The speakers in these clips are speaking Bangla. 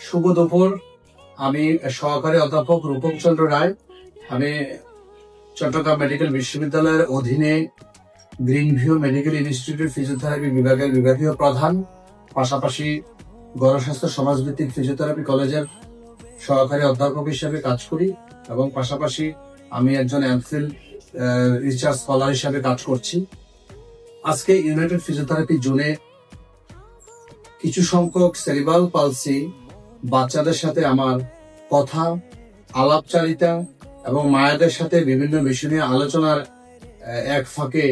শুভ দুপুর। আমি সহকারী অধ্যাপক রূপক চন্দ্র রায়। আমি চট্টগ্রাম মেডিকেল বিশ্ববিদ্যালয়ের অধীনে green view medical institute physiotherapy বিভাগের বিভাগীয় প্রধান, পাশাপাশি গণস্বাস্থ্য সমাজভিত্তিক ফিজিওথেরাপি কলেজের সহকারী অধ্যাপক হিসেবে কাজ করি এবং পাশাপাশি আমি একজন এমফিল রিসার্চ স্কলার হিসেবে কাজ করছি। আজকে ইউনাইটেড ফিজিওথেরাপি জোনে কিছু সংখ্যক সেরিব্রাল পালসি বাচ্চাদের সাথে আমার কথা, আলাপচারিতা এবং মায়েদের সাথে বিভিন্ন বিষয় নিয়ে আলোচনার এক ফাঁকে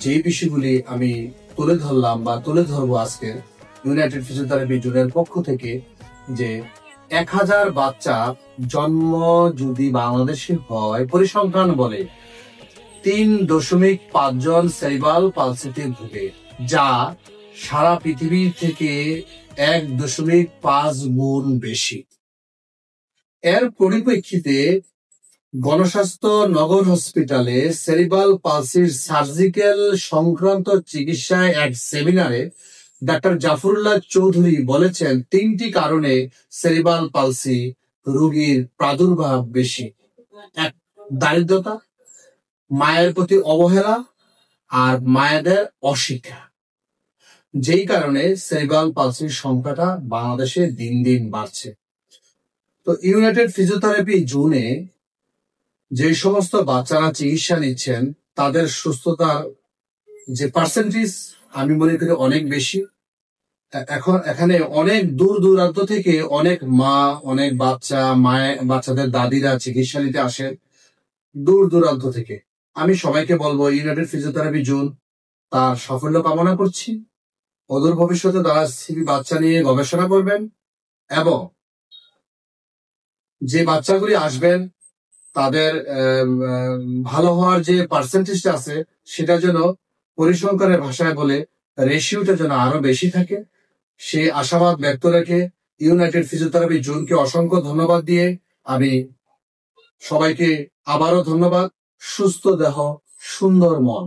যে বিষয়গুলি আমি তুলে ধরলাম বা তুলে ধরবো আজকে ইউনাইটেড ফিজিওথেরাপি জোনের পক্ষ থেকে, যে 1000 বাচ্চা জন্ম যদি বাংলাদেশে হয়, পরিসংখ্যান বলে 3.5 জন সেরিব্রাল পালসিতে ভুগে, যা সারা পৃথিবী থেকে 1.5 গুণ বেশি। এর পরিপ্রেক্ষিতে গণস্বাস্থ্য নগর হসপিটালে সেরিব্রাল পালসির সার্জিক্যাল সংক্রান্ত চিকিৎসায় এক সেমিনারে ডাক্তার জাফরুল্লাহ চৌধুরী বলেছেন, 3টি কারণে সেরিব্রাল পালসি রোগীর প্রাদুর্ভাব বেশি। 1, দারিদ্রতা, মায়ের প্রতি অবহেলা আর মায়েদের অশিক্ষা, যেই কারণে সেরিব্রাল পালসির সংখ্যাটা বাংলাদেশে দিন দিন বাড়ছে। তো ইউনাইটেড ফিজিওথেরাপি জোনে যে সমস্ত বাচ্চারা চিকিৎসা নিচ্ছেন তাদের সুস্থতার যে পার্সেন্টেজ আমি মনে করি অনেক বেশি। এখন এখানে অনেক দূর দূরান্ত থেকে অনেক মা, অনেক বাচ্চাদের দাদিরা চিকিৎসা নিতে আসেন দূর দূরান্ত থেকে। আমি সবাইকে বলবো, ইউনাইটেড ফিজিওথেরাপি জোন তার সাফল্য কামনা করছি। অদূর ভবিষ্যতে তারা সিবি বাচ্চা নিয়ে গবেষণা করবেন এবং যে বাচ্চাগুলি আসবেন তাদের ভালো হওয়ার যে পার্সেন্টেজটা আছে সেটা যেন পরিসংখ্যানের ভাষায় বলে রেশিওটা যেন আরো বেশি থাকে, সেই আশাবাদ ব্যক্ত রেখে ইউনাইটেড ফিজিওথেরাপি জোনকে অসংখ্য ধন্যবাদ দিয়ে আমি সবাইকে আবারও ধন্যবাদ। সুস্থ দেহ, সুন্দর মন।